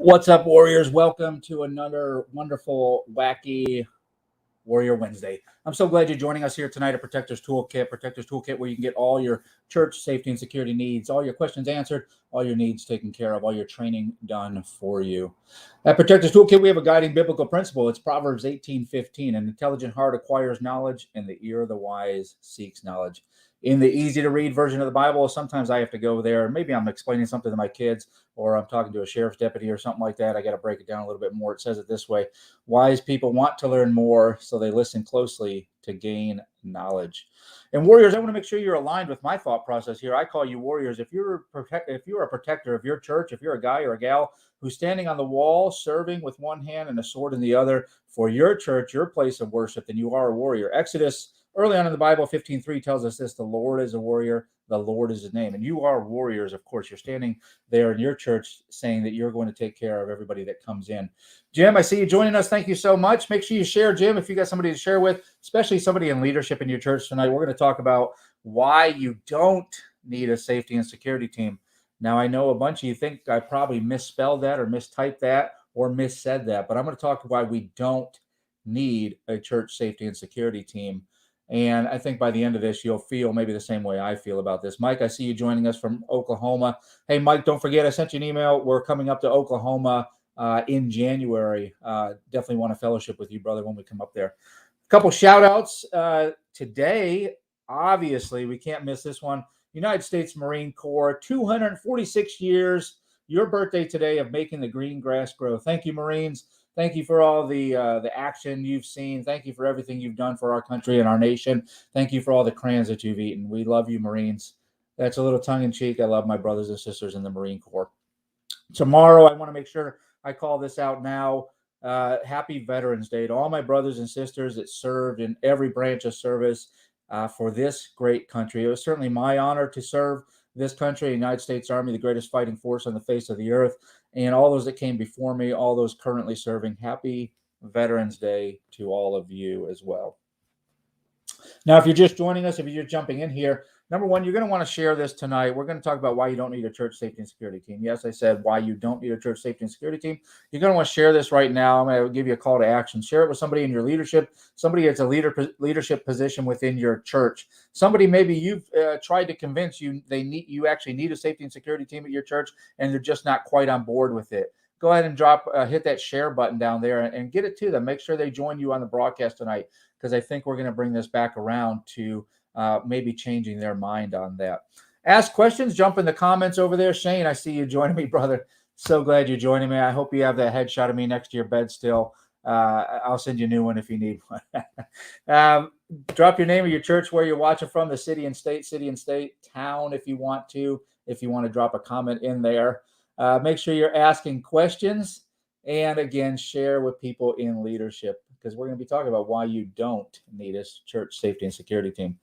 What's up, Warriors? Welcome to another wonderful, wacky Warrior Wednesday. I'm so glad you're joining us here tonight at Protectors Toolkit. Protectors Toolkit, where you can get all your church safety and security needs, all your questions answered, all your needs taken care of, all your training done for you. At Protectors Toolkit, we have a guiding biblical principle. It's Proverbs 18:15. An intelligent heart acquires knowledge, and the ear of the wise seeks knowledge. In the easy-to-read version of the Bible, sometimes I have to go there. Maybe I'm explaining something to my kids, or I'm talking to a sheriff's deputy or something like that. I got to break it down a little bit more. It says it this way: wise people want to learn more, so they listen closely to gain knowledge. And Warriors, I want to make sure you're aligned with my thought process here. I call you Warriors. If you're a protector of your church, if you're a guy or a gal who's standing on the wall, serving with one hand and a sword in the other for your church, your place of worship, then you are a warrior. Exodus, early on in the Bible, 15:3 tells us this: the Lord is a warrior, the Lord is his name. And you are warriors, of course. You're standing there in your church saying that you're going to take care of everybody that comes in. Jim, I see you joining us. Thank you so much. Make sure you share, Jim, if you got somebody to share with, especially somebody in leadership in your church tonight. We're going to talk about why you don't need a safety and security team. Now, I know a bunch of you think I probably misspelled that or mistyped that or missaid that, but I'm going to talk why we don't need a church safety and security team. And I think by the end of this, you'll feel maybe the same way I feel about this. Mike, I see you joining us from Oklahoma. Hey, Mike, don't forget, I sent you an email. We're coming up to Oklahoma in January. Definitely want to fellowship with you, brother, when we come up there. A couple shout outs today. Obviously, we can't miss this one. United States Marine Corps, 246 years. Your birthday today of making the green grass grow. Thank you, Marines. Thank you for all the action you've seen. Thank you for everything you've done for our country and our nation. Thank you for all the crayons that you've eaten. We love you, Marines. That's a little tongue-in-cheek. I love my brothers and sisters in the Marine Corps. Tomorrow, I want to make sure I call this out now. Happy Veterans Day to all my brothers and sisters that served in every branch of service for this great country. It was certainly my honor to serve this country, the United States Army, the greatest fighting force on the face of the earth, and all those that came before me, all those currently serving. Happy Veterans Day to all of you as well. Now, if you're just joining us, if you're just jumping in here, number one, you're going to want to share this tonight. We're going to talk about why you don't need a church safety and security team. Yes, I said why you don't need a church safety and security team. You're going to want to share this right now. I'm going to give you a call to action. Share it with somebody in your leadership, somebody that's a leadership position within your church. Somebody maybe you've tried to convince you actually need a safety and security team at your church, and they're just not quite on board with it. Go ahead and hit that share button down there and get it to them. Make sure they join you on the broadcast tonight, because I think we're going to bring this back around to maybe changing their mind on that. Ask questions. Jump in the comments over there. Shane, I see you joining me, brother. So glad you're joining me. I hope you have that headshot of me next to your bed still. I'll send you a new one if you need one. Drop your name of your church, where you're watching from, the city and state, town if you want to drop a comment in there. Make sure you're asking questions, and again, share with people in leadership, because we're going to be talking about why you don't need a church safety and security team.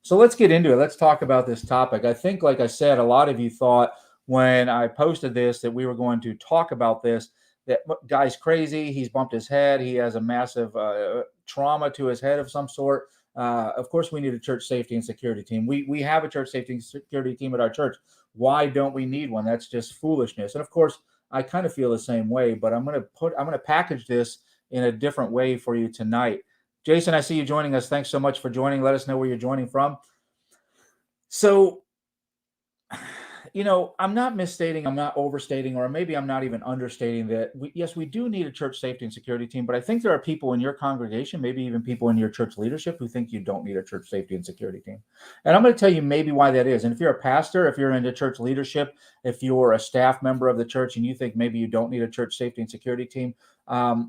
So let's get into it. Let's talk about this topic. I think, like I said, a lot of you thought when I posted this that we were going to talk about this, that guy's crazy. He's bumped his head. He has a massive trauma to his head of some sort. Of course, we need a church safety and security team. We have a church safety and security team at our church. Why don't we need one? That's just foolishness. And of course, I kind of feel the same way, but I'm going to package this in a different way for you tonight. Jason, I see you joining us. Thanks so much for joining. Let us know where you're joining from. So, I'm not misstating, I'm not overstating, or maybe I'm not even understating that. Yes, we do need a church safety and security team, but I think there are people in your congregation, maybe even people in your church leadership, who think you don't need a church safety and security team. And I'm going to tell you maybe why that is. And if you're a pastor, if you're into church leadership, if you're a staff member of the church and you think maybe you don't need a church safety and security team,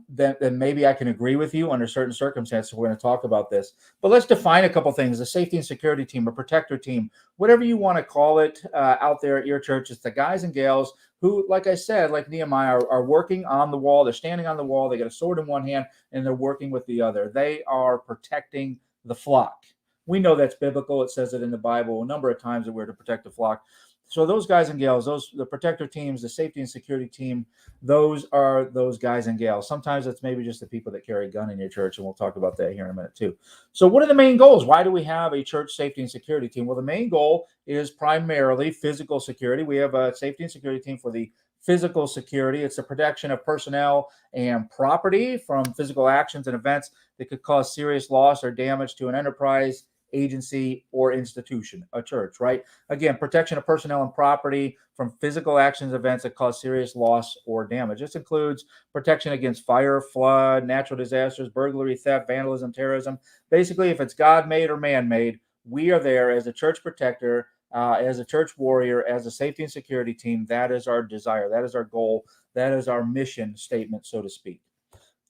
then maybe I can agree with you under certain circumstances. We're going to talk about this. But let's define a couple things: a safety and security team, a protector team, whatever you want to call it out there at your church. It's the guys and gals who, like I said, like Nehemiah, are working on the wall. They're standing on the wall. They got a sword in one hand and they're working with the other. They are protecting the flock. We know that's biblical. It says it in the Bible a number of times that we're to protect the flock. So those guys and gals, the protector teams, the safety and security team, those are those guys and gals. Sometimes it's maybe just the people that carry a gun in your church, and we'll talk about that here in a minute too. So what are the main goals? Why do we have a church safety and security team? Well, the main goal is primarily physical security. We have a safety and security team for the physical security. It's the protection of personnel and property from physical actions and events that could cause serious loss or damage to an enterprise, agency, or institution, a church, right? Again, protection of personnel and property from physical actions, events that cause serious loss or damage. This includes protection against fire, flood, natural disasters, burglary, theft, vandalism, terrorism. Basically, if it's God-made or man-made, we are there as a church protector, as a church warrior, as a safety and security team. That is our desire. That is our goal. That is our mission statement, so to speak.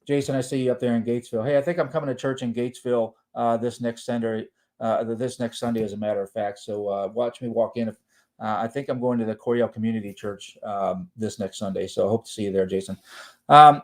Jason, I see you up there in Gatesville. Hey, I think I'm coming to church in Gatesville this next Sunday. As a matter of fact. So watch me walk in. I think I'm going to the Coryell Community Church this next Sunday. So I hope to see you there, Jason.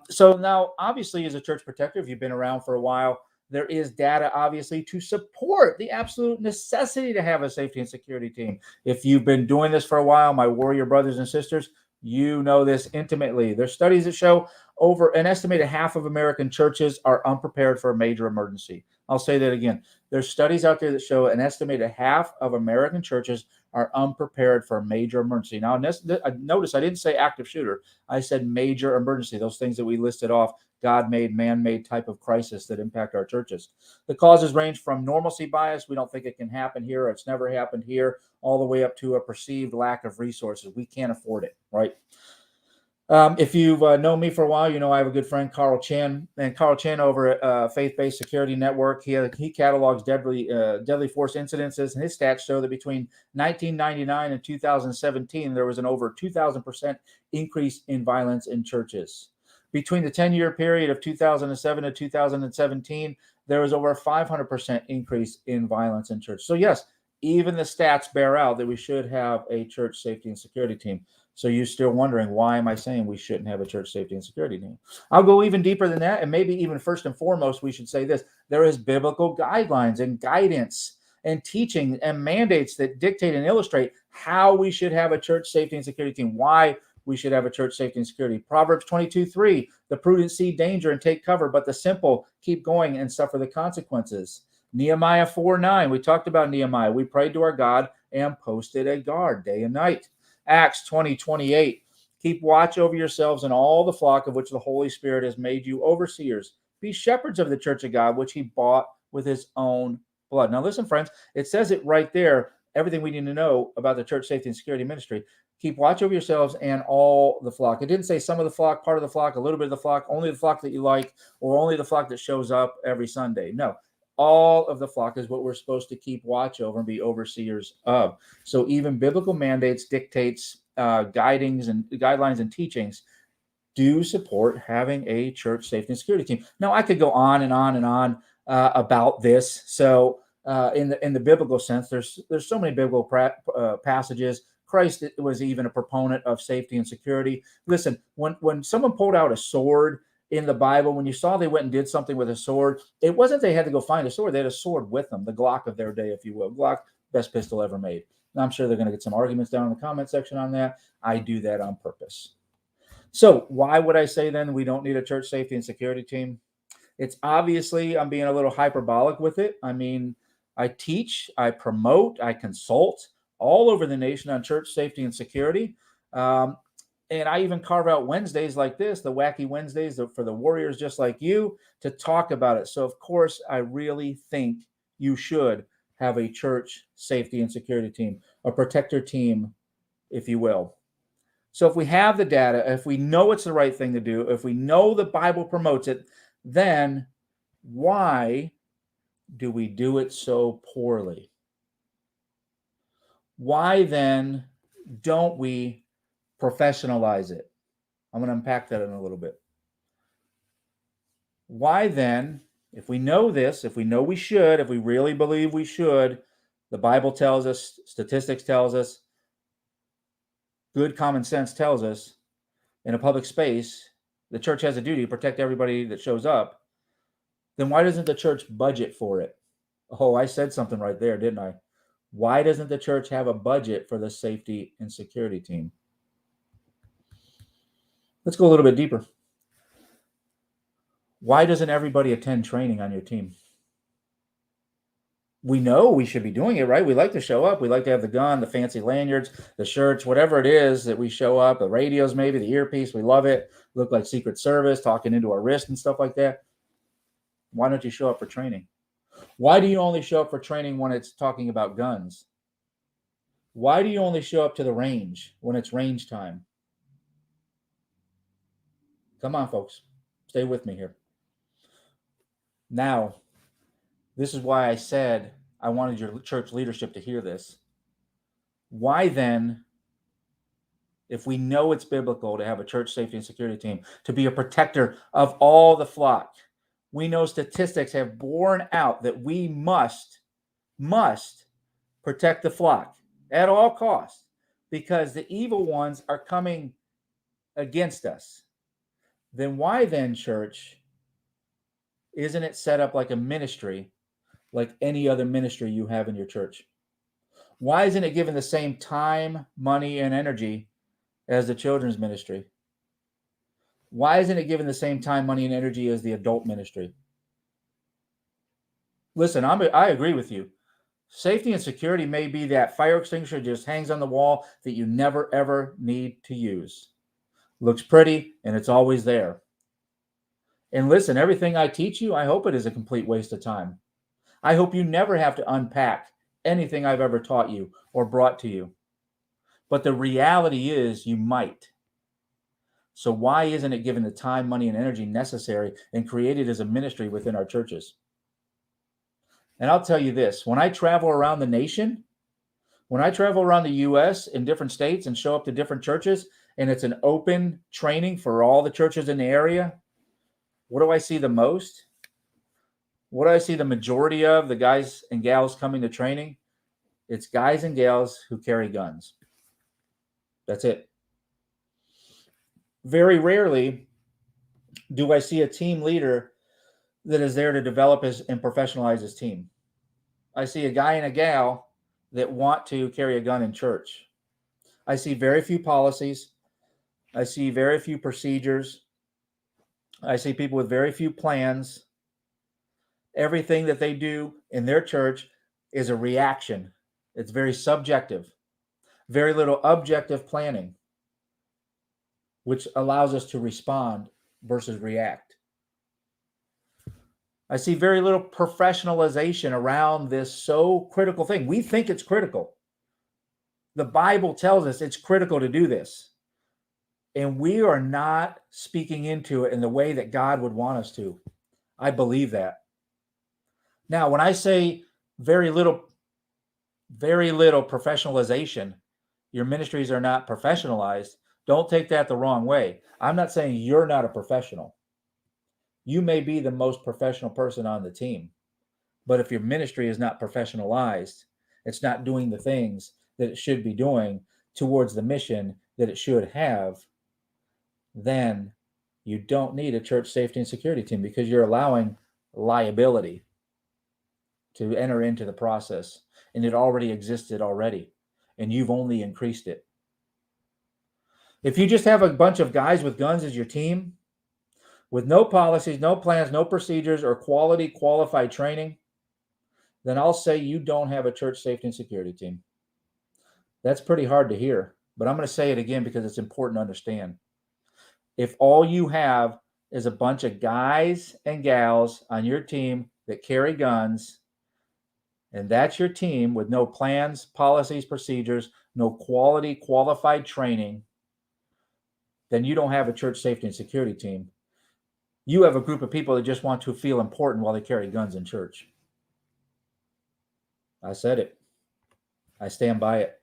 So now, obviously, as a church protector, if you've been around for a while, there is data, obviously, to support the absolute necessity to have a safety and security team. If you've been doing this for a while, my warrior brothers and sisters, you know this intimately. There's studies that show over an estimated half of American churches are unprepared for a major emergency. I'll say that again. There's studies out there that show an estimated half of American churches are unprepared for a major emergency. Now, notice I didn't say active shooter. I said major emergency, those things that we listed off, God-made, man-made type of crisis that impact our churches. The causes range from normalcy bias. We don't think it can happen here, or it's never happened here, all the way up to a perceived lack of resources. We can't afford it, right? If you've known me for a while, you know I have a good friend, Carl Chan, and Carl Chan over at Faith-Based Security Network. He catalogs deadly force incidences, and his stats show that between 1999 and 2017, there was an over 2,000% increase in violence in churches. Between the 10-year period of 2007 to 2017, there was over a 500% increase in violence in church. So yes, even the stats bear out that we should have a church safety and security team. So you're still wondering, why am I saying we shouldn't have a church safety and security team? I'll go even deeper than that. And maybe even first and foremost, we should say this. There is biblical guidelines and guidance and teaching and mandates that dictate and illustrate how we should have a church safety and security team, why we should have a church safety and security. Proverbs 22:3, the prudent see danger and take cover, but the simple keep going and suffer the consequences. Nehemiah 4:9, we talked about Nehemiah. We prayed to our God and posted a guard day and night. Acts 20:28, keep watch over yourselves and all the flock of which the Holy Spirit has made you overseers. Be shepherds of the church of God, which he bought with his own blood. Now listen, friends, it says it right there, everything we need to know about the church safety and security ministry. Keep watch over yourselves and all the flock. It didn't say some of the flock, part of the flock, a little bit of the flock, only the flock that you like, or only the flock that shows up every Sunday. No, all of the flock is what we're supposed to keep watch over and be overseers of. So even biblical mandates, dictates, guidings and guidelines and teachings do support having a church safety and security team. Now, I could go on and on and on about this. So in the biblical sense, there's so many biblical passages. Christ was even a proponent of safety and security. Listen, when someone pulled out a sword in the Bible, when you saw they went and did something with a sword, it wasn't they had to go find a sword. They had a sword with them, the Glock of their day, if you will. Glock, best pistol ever made. Now, I'm sure they're going to get some arguments down in the comment section on that. I do that on purpose. So why would I say then we don't need a church safety and security team? It's obviously, I'm being a little hyperbolic with it. I mean, I teach, I promote, I consult all over the nation on church safety and security. And I even carve out Wednesdays like this, the wacky Wednesdays for the warriors just like you, to talk about it. So, of course, I really think you should have a church safety and security team, a protector team, if you will. So if we have the data, if we know it's the right thing to do, if we know the Bible promotes it, then why do we do it so poorly? Why then don't we professionalize it? I'm going to unpack that in a little bit. Why then, if we know this, if we know we should, if we really believe we should, the Bible tells us, statistics tells us, good common sense tells us, in a public space, the church has a duty to protect everybody that shows up, then why doesn't the church budget for it? Oh, I said something right there, didn't I? Why doesn't the church have a budget for the safety and security team? Let's go a little bit deeper. Why doesn't everybody attend training on your team? we know we should be doing it, right? We like to show up. We like to have the gun, the fancy lanyards, the shirts, whatever it is that we show up, the radios, maybe the earpiece. We love it. Look like Secret Service talking into our wrist and stuff like that. Why don't you show up for training? Why do you only show up for training when it's talking about guns? Why do you only show up to the range when it's range time? Come on, folks. Stay with me here. Now, this is why I said I wanted your church leadership to hear this. Why then, if we know it's biblical to have a church safety and security team, to be a protector of all the flock, we know statistics have borne out that we must protect the flock at all costs, because the evil ones are coming against us. Then why then, church, isn't it set up like a ministry, like any other ministry you have in your church? Why isn't it given the same time, money, and energy as the children's ministry? Why isn't it given the same time, money, and energy as the adult ministry? Listen, I agree with you. Safety and security may be that fire extinguisher just hangs on the wall that you never, ever need to use. Looks pretty, and it's always there. And listen, everything I teach you, I hope it is a complete waste of time. I hope you never have to unpack anything I've ever taught you or brought to you. But the reality is you might. So why isn't it given the time, money, and energy necessary and created as a ministry within our churches? And I'll tell you this, when I travel around the nation, when I travel around the U.S. in different states and show up to different churches, and it's an open training for all the churches in the area, what do I see the most? What do I see the majority of the guys and gals coming to training? It's guys and gals who carry guns. That's it. Very rarely do I see a team leader that is there to develop and professionalize his team. I see a guy and a gal that want to carry a gun in church. I see very few policies. I see very few procedures. I see people with very few plans. Everything that they do in their church is a reaction. It's very subjective. Very little objective planning, which allows us to respond versus react. I see very little professionalization around this so critical thing. We think it's critical. The Bible tells us it's critical to do this. And we are not speaking into it in the way that God would want us to. I believe that. Now, when I say very little professionalization, your ministries are not professionalized, don't take that the wrong way. I'm not saying you're not a professional. You may be the most professional person on the team, but if your ministry is not professionalized, it's not doing the things that it should be doing towards the mission that it should have, then you don't need a church safety and security team, because you're allowing liability to enter into the process, and it already existed already, and you've only increased it. If you just have a bunch of guys with guns as your team, with no policies, no plans, no procedures, or quality qualified training, then I'll say you don't have a church safety and security team. That's pretty hard to hear, but I'm going to say it again because it's important to understand. If all you have is a bunch of guys and gals on your team that carry guns, and that's your team with no plans, policies, procedures, no quality qualified training, then you don't have a church safety and security team. You have a group of people that just want to feel important while they carry guns in church. I said it. I stand by it.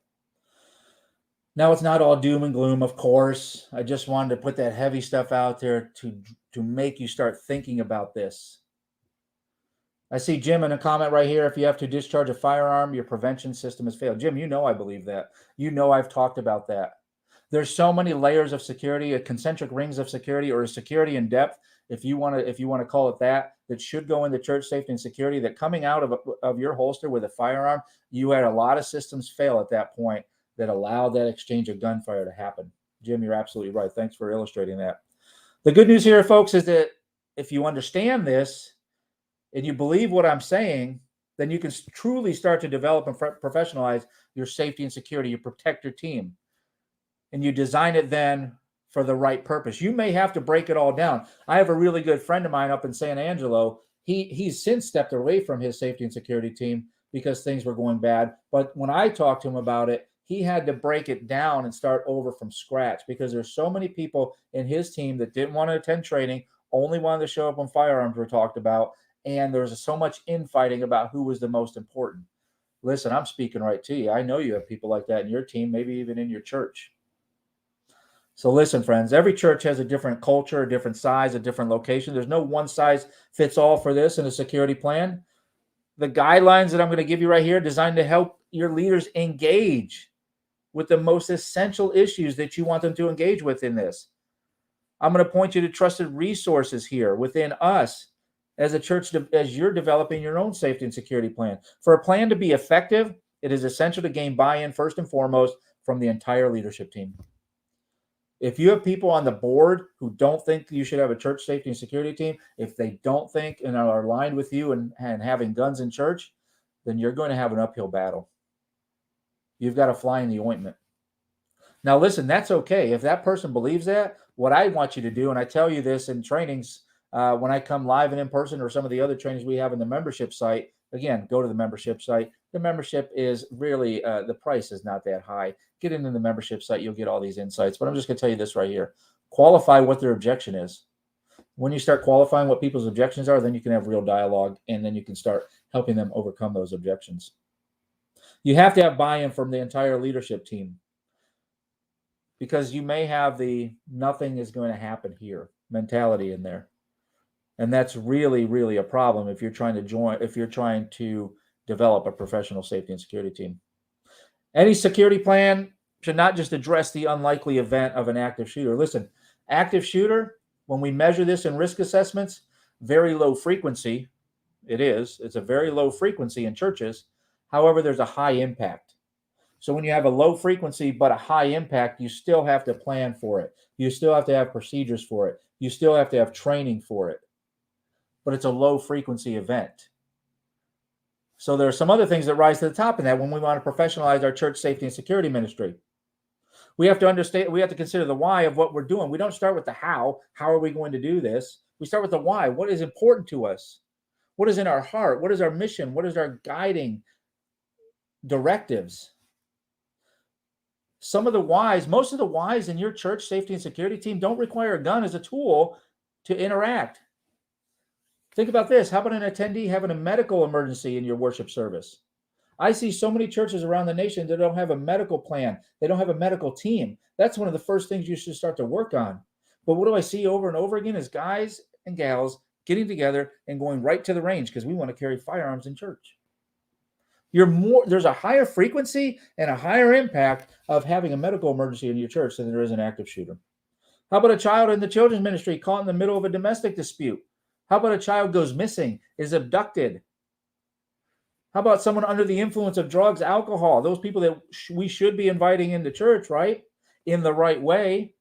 Now, it's not all doom and gloom, of course. I just wanted to put that heavy stuff out there to make you start thinking about this. I see Jim in a comment right here. If you have to discharge a firearm, your prevention system has failed. Jim, you know I believe that. You know I've talked about that. There's so many layers of security, concentric rings of security, or security in depth, if you want to call it that should go into church safety and security, that coming out of your holster with a firearm, you had a lot of systems fail at that point that allowed that exchange of gunfire to happen. Jim, you're absolutely right. Thanks for illustrating that. The good news here, folks, is that if you understand this and you believe what I'm saying, then you can truly start to develop and professionalize your safety and security. You protect your team, and you design it then for the right purpose. You may have to break it all down. I have a really good friend of mine up in San Angelo. He's since stepped away from his safety and security team because things were going bad. But when I talked to him about it, he had to break it down and start over from scratch because there's so many people in his team that didn't want to attend training, only wanted to show up when firearms were talked about. And there was so much infighting about who was the most important. Listen, I'm speaking right to you. I know you have people like that in your team, maybe even in your church. So listen, friends, every church has a different culture, a different size, a different location. There's no one size fits all for this in a security plan. The guidelines that I'm going to give you right here are designed to help your leaders engage with the most essential issues that you want them to engage with in this. I'm going to point you to trusted resources here within us as a church, as you're developing your own safety and security plan. For a plan to be effective, it is essential to gain buy-in first and foremost from the entire leadership team. If you have people on the board who don't think you should have a church safety and security team, if they don't think and are aligned with you and having guns in church, then you're going to have an uphill battle. You've got to fly in the ointment. Now, listen, that's okay. If that person believes that, what I want you to do, and I tell you this in trainings when I come live and in person or some of the other trainings we have in the membership site, again, go to the membership site. The membership is really, the price is not that high. Get into the membership site. You'll get all these insights. But I'm just going to tell you this right here. Qualify what their objection is. When you start qualifying what people's objections are, then you can have real dialogue, and then you can start helping them overcome those objections. You have to have buy-in from the entire leadership team, because you may have the nothing is going to happen here mentality in there. And that's really, really a problem if you're trying to develop a professional safety and security team. Any security plan should not just address the unlikely event of an active shooter. Listen, active shooter, when we measure this in risk assessments, very low frequency. It's a very low frequency in churches. However, there's a high impact. So when you have a low frequency but a high impact, you still have to plan for it. You still have to have procedures for it. You still have to have training for it. But it's a low frequency event. So there are some other things that rise to the top of that when we want to professionalize our church safety and security ministry. We have to understand, we have to consider the why of what we're doing. We don't start with the how. How are we going to do this? We start with the why. What is important to us? What is in our heart? What is our mission? What is our guiding directives? Some of the whys, most of the whys in your church safety and security team don't require a gun as a tool to interact. Think about this. How about an attendee having a medical emergency in your worship service? I see so many churches around the nation that don't have a medical plan. They don't have a medical team. That's one of the first things you should start to work on. But what do I see over and over again is guys and gals getting together and going right to the range because we want to carry firearms in church. There's a higher frequency and a higher impact of having a medical emergency in your church than there is an active shooter. How about a child in the children's ministry caught in the middle of a domestic dispute? How about a child goes missing, is abducted? How about someone under the influence of drugs, alcohol? Those people that we should be inviting into church, right? In the right way.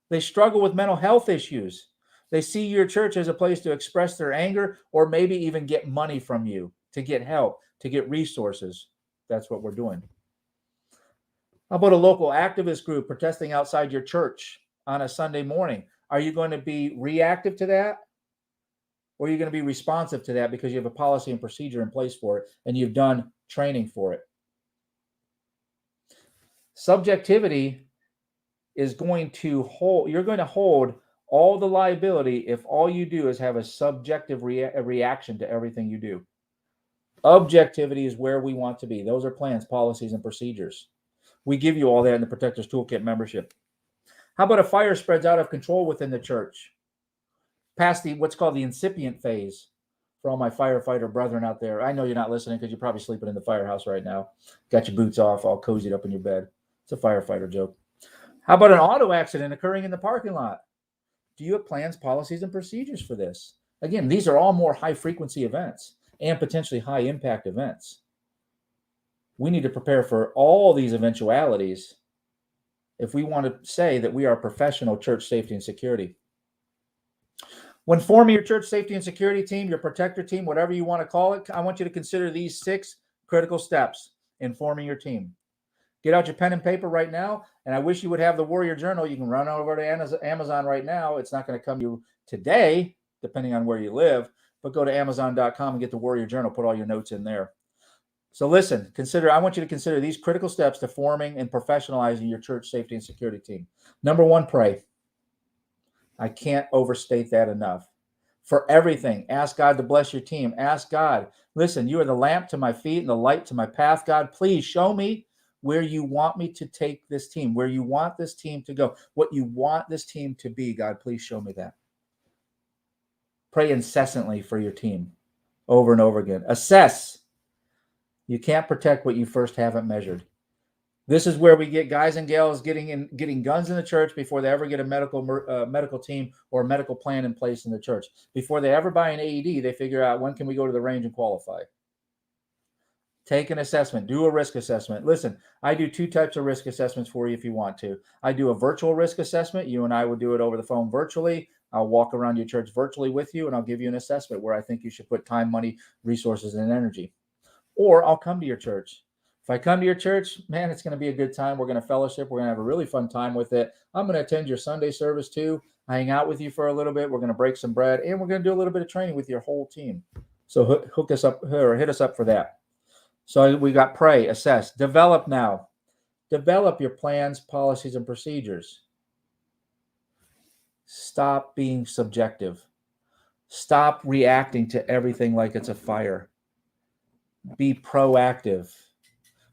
They struggle with mental health issues. They see your church as a place to express their anger or maybe even get money from you, to get help, to get resources. That's what we're doing. How about a local activist group protesting outside your church on a Sunday morning? Are you going to be reactive to that? Or are you going to be responsive to that because you have a policy and procedure in place for it and you've done training for it? Subjectivity is going to hold, you're going to hold all the liability if all you do is have a subjective reaction to everything you do. Objectivity is where we want to be. Those are plans, policies, and procedures. We give you all that in the Protectors Toolkit membership. How about a fire spreads out of control within the church? Past what's called the incipient phase. For all my firefighter brethren out there, I know you're not listening because you're probably sleeping in the firehouse right now. Got your boots off, all cozied up in your bed. It's a firefighter joke. How about an auto accident occurring in the parking lot? Do you have plans, policies, and procedures for this? Again, these are all more high-frequency events and potentially high-impact events. We need to prepare for all these eventualities if we want to say that we are professional church safety and security. When forming your church safety and security team, your protector team, whatever you want to call it, I want you to consider these 6 critical steps in forming your team. Get out your pen and paper right now, and I wish you would have the Warrior Journal. You can run over to Amazon right now. It's not going to come to you today, depending on where you live, but go to Amazon.com and get the Warrior Journal. Put all your notes in there. So listen, I want you to consider these critical steps to forming and professionalizing your church safety and security team. Number 1, pray. I can't overstate that enough. For everything, ask God to bless your team. Ask God, listen, you are the lamp to my feet and the light to my path. God, please show me where you want me to take this team, where you want this team to go, what you want this team to be. God, please show me that. Pray incessantly for your team over and over again. Assess. You can't protect what you first haven't measured. This is where we get guys and gals getting guns in the church before they ever get a medical team or a medical plan in place in the church. Before they ever buy an AED, they figure out, when can we go to the range and qualify? Take an assessment. Do a risk assessment. Listen, I do 2 types of risk assessments for you if you want to. I do a virtual risk assessment. You and I will do it over the phone virtually. I'll walk around your church virtually with you, and I'll give you an assessment where I think you should put time, money, resources, and energy. Or I'll come to your church. If I come to your church, man, it's going to be a good time. We're going to fellowship. We're going to have a really fun time with it. I'm going to attend your Sunday service too, hang out with you for a little bit. We're going to break some bread, and we're going to do a little bit of training with your whole team. So hook us up or hit us up for that. So we got pray, assess, develop now. Develop your plans, policies, and procedures. Stop being subjective. Stop reacting to everything like it's a fire. Be proactive.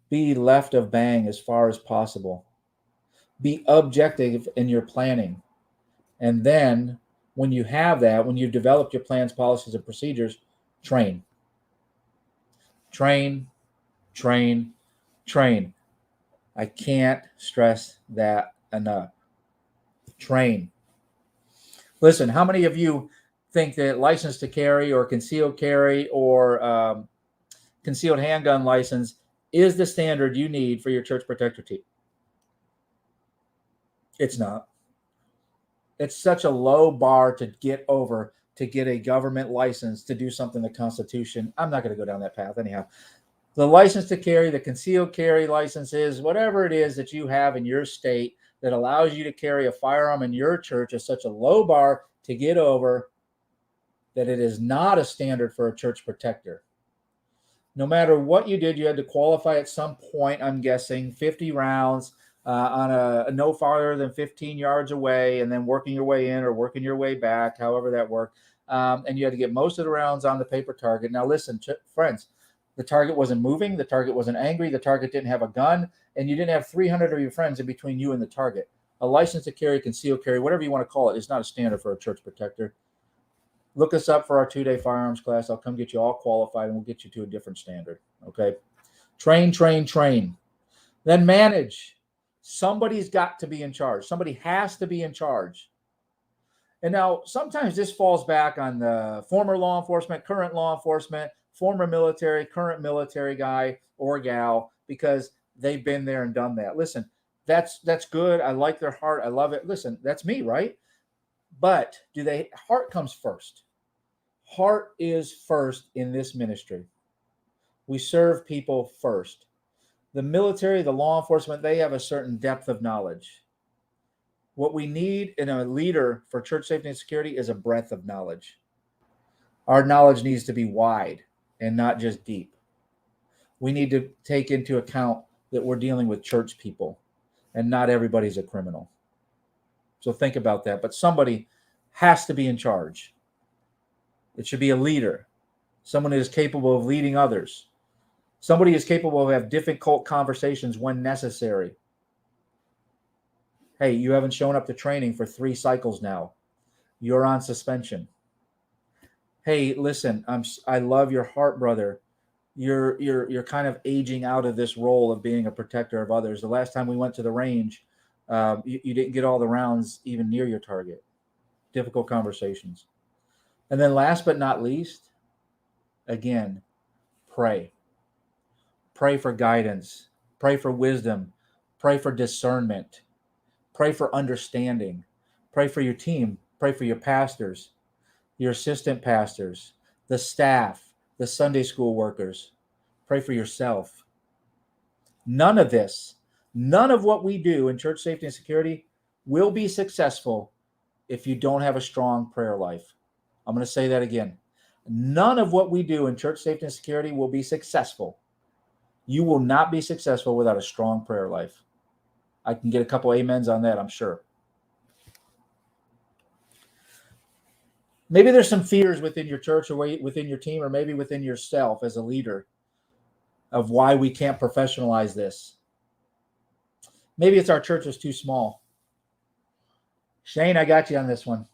Be left of bang as far as possible. Be objective in your planning. And then when you have that, when you've developed your plans, policies, and procedures, train. Train, train, train. I can't stress that enough. Train. Listen, how many of you think that license to carry or concealed carry or concealed handgun license is the standard you need for your church protector team? It's not. It's such a low bar to get over to get a government license to do something the Constitution. I'm not going to go down that path anyhow. The license to carry, the concealed carry licenses, whatever it is that you have in your state that allows you to carry a firearm in your church is such a low bar to get over that it is not a standard for a church protector. No matter what you did, you had to qualify at some point, I'm guessing, 50 rounds on a no farther than 15 yards away, and then working your way in or working your way back, however that worked. And you had to get most of the rounds on the paper target. Now, listen, friends, the target wasn't moving. The target wasn't angry. The target didn't have a gun. And you didn't have 300 of your friends in between you and the target. A license to carry, concealed carry, whatever you want to call it, is not a standard for a church protector. Look us up for our 2-day firearms class. I'll come get you all qualified, and we'll get you to a different standard. Okay? Train, train, train. Then manage. Somebody's got to be in charge. Somebody has to be in charge. And now sometimes this falls back on the former law enforcement, current law enforcement, former military, current military guy or gal, because they've been there and done that. Listen, that's good. I like their heart. I love it. Listen, that's me, right? But heart comes first. Heart is first in this ministry. We serve people first. The military, the law enforcement, they have a certain depth of knowledge. What we need in a leader for church safety and security is a breadth of knowledge. Our knowledge needs to be wide and not just deep. We need to take into account that we're dealing with church people and not everybody's a criminal. So think about that. But somebody has to be in charge. It should be a leader, someone who is capable of leading others. Somebody is capable of having difficult conversations when necessary. Hey, you haven't shown up to training for 3 cycles now. You're on suspension. Hey, listen, I love your heart, brother. You're kind of aging out of this role of being a protector of others. The last time we went to the range, you didn't get all the rounds even near your target. Difficult conversations. And then last but not least, again, pray. Pray for guidance. Pray for wisdom. Pray for discernment. Pray for understanding. Pray for your team. Pray for your pastors. your assistant pastors, the staff, the Sunday school workers. Pray for yourself. None of this, none of what we do in church safety and security will be successful if you don't have a strong prayer life. I'm going to say that again. None of what we do in church safety and security will be successful. You will not be successful without a strong prayer life. I can get a couple amens on that, I'm sure. Maybe there's some fears within your church or within your team, or maybe within yourself as a leader, of why we can't professionalize this. Maybe it's our church is too small. Shane, I got you on this one.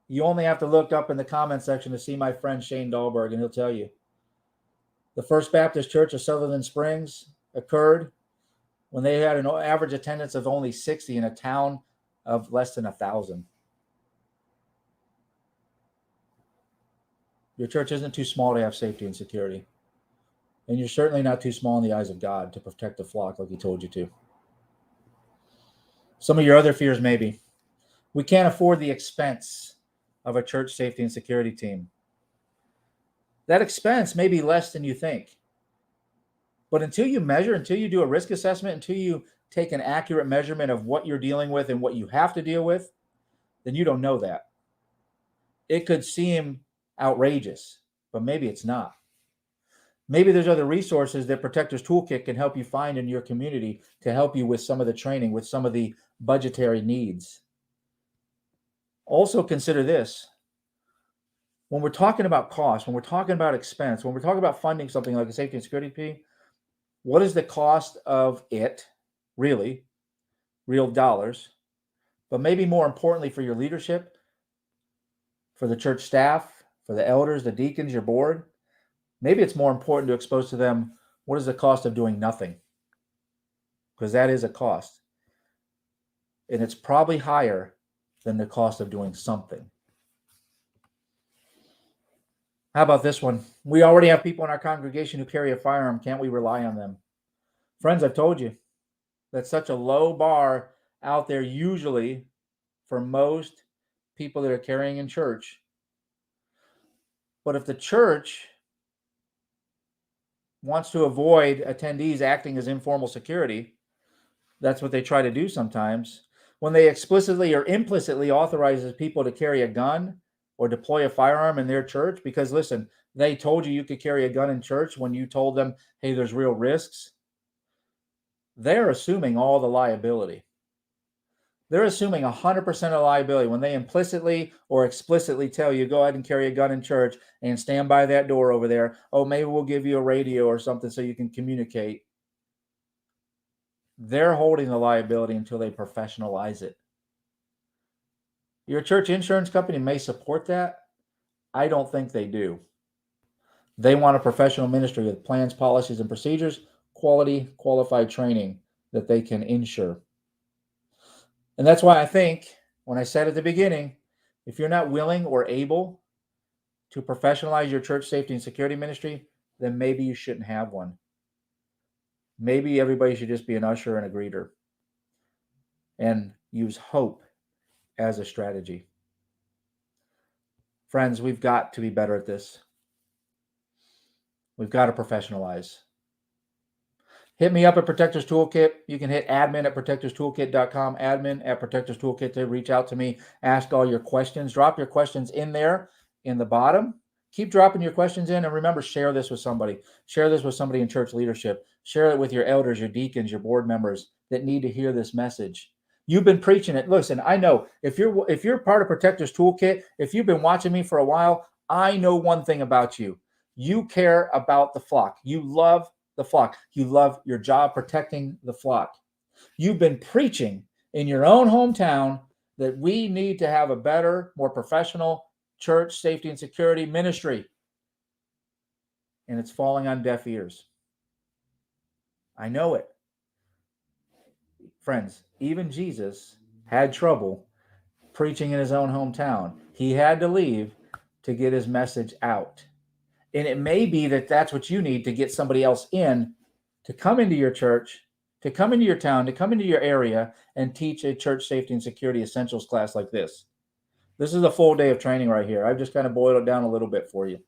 You only have to look up in the comment section to see my friend Shane Dahlberg, and he'll tell you. The First Baptist Church of Sutherland Springs occurred when they had an average attendance of only 60 in a town of less than 1,000. Your church isn't too small to have safety and security. And you're certainly not too small in the eyes of God to protect the flock like he told you to. Some of your other fears, maybe. We can't afford the expense of a church safety and security team. That expense may be less than you think. But until you measure, until you do a risk assessment, until you take an accurate measurement of what you're dealing with and what you have to deal with, then you don't know that. It could seem outrageous, but maybe it's not. Maybe there's other resources that Protectors Toolkit can help you find in your community to help you with some of the training, with some of the budgetary needs. Also consider this. When we're talking about cost, when we're talking about expense, when we're talking about funding something like a safety and security team, what is the cost of it, really, real dollars, but maybe more importantly for your leadership, for the church staff, for the elders, the deacons, your board, maybe it's more important to expose to them what is the cost of doing nothing, because that is a cost. And it's probably higher than the cost of doing something. How about this one? We already have people in our congregation who carry a firearm. Can't we rely on them? Friends, I've told you, that's such a low bar out there usually for most people that are carrying in church. But if the church wants to avoid attendees acting as informal security, that's what they try to do sometimes. When they explicitly or implicitly authorizes people to carry a gun or deploy a firearm in their church, because listen, they told you could carry a gun in church when you told them, hey, there's real risks. They're assuming all the liability. They're assuming 100% of liability when they implicitly or explicitly tell you, go ahead and carry a gun in church and stand by that door over there. Oh, maybe we'll give you a radio or something so you can communicate. They're holding the liability until they professionalize it. Your church insurance company may support that. I don't think they do. They want a professional ministry with plans, policies, and procedures, quality, qualified training that they can insure. And that's why I think, when I said at the beginning, if you're not willing or able to professionalize your church safety and security ministry, then maybe you shouldn't have one. Maybe everybody should just be an usher and a greeter and use hope as a strategy. Friends, we've got to be better at this. We've got to professionalize. Hit me up at Protectors Toolkit. You can hit admin at protectorstoolkit.com, admin at Protectors Toolkit to reach out to me, ask all your questions. Drop your questions in there in the bottom. Keep dropping your questions in, and remember, share this with somebody. Share this with somebody in church leadership. Share it with your elders, your deacons, your board members that need to hear this message. You've been preaching it. Listen, I know if you're part of Protectors Toolkit, if you've been watching me for a while, I know one thing about you. You care about the flock. You love the flock. You love your job protecting the flock. You've been preaching in your own hometown that we need to have a better, more professional church safety and security ministry. And it's falling on deaf ears. I know it. Friends, even Jesus had trouble preaching in his own hometown. He had to leave to get his message out. And it may be that that's what you need to get somebody else in to come into your church, to come into your town, to come into your area and teach a church safety and security essentials class like this. This is a full day of training right here. I've just kind of boiled it down a little bit for you.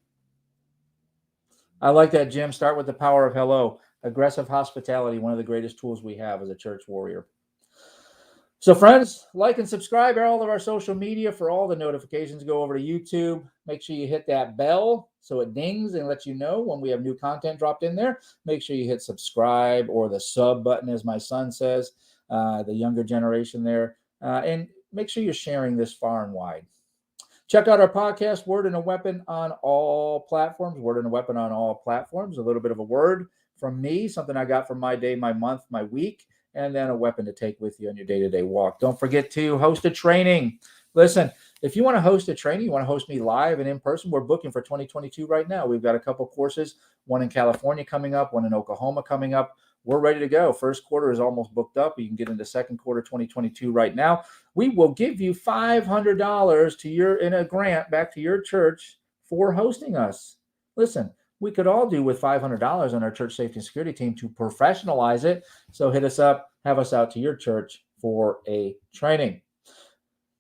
I like that, Jim. Start with the power of hello. Aggressive hospitality, one of the greatest tools we have as a church warrior. So, friends, like and subscribe to all of our social media for all the notifications. Go over to YouTube. Make sure you hit that bell so it dings and lets you know when we have new content dropped in there. Make sure you hit subscribe or the sub button, as my son says, the younger generation there. And make sure you're sharing this far and wide. Check out our podcast, Word and a Weapon, on all platforms. Word and a Weapon on all platforms. A little bit of a word from me, something I got from my day, my month, my week, and then a weapon to take with you on your day-to-day walk. Don't forget to host a training. Listen, if you want to host a training, you want to host me live and in person, we're booking for 2022 right now. We've got a couple courses, one in California coming up, one in Oklahoma coming up. We're ready to go. First quarter is almost booked up. You can get into second quarter 2022 right now. We will give you $500 to your in a grant back to your church for hosting us. Listen, we could all do with $500 on our church safety and security team to professionalize it. So hit us up, have us out to your church for a training.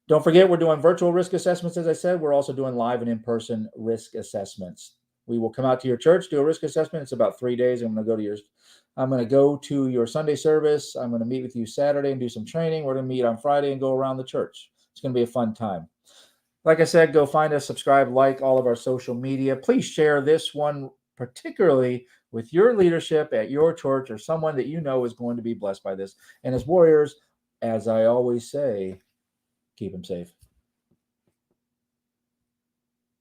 Don't forget, we're doing virtual risk assessments. As I said, we're also doing live and in-person risk assessments. We will come out to your church, do a risk assessment. It's about 3 days. I'm going to go to your Sunday service. I'm going to meet with you Saturday and do some training. We're going to meet on Friday and go around the church. It's going to be a fun time. Like I said, go find us, subscribe, like all of our social media. Please share this one particularly with your leadership at your church or someone that you know is going to be blessed by this. And as warriors, as I always say, keep them safe.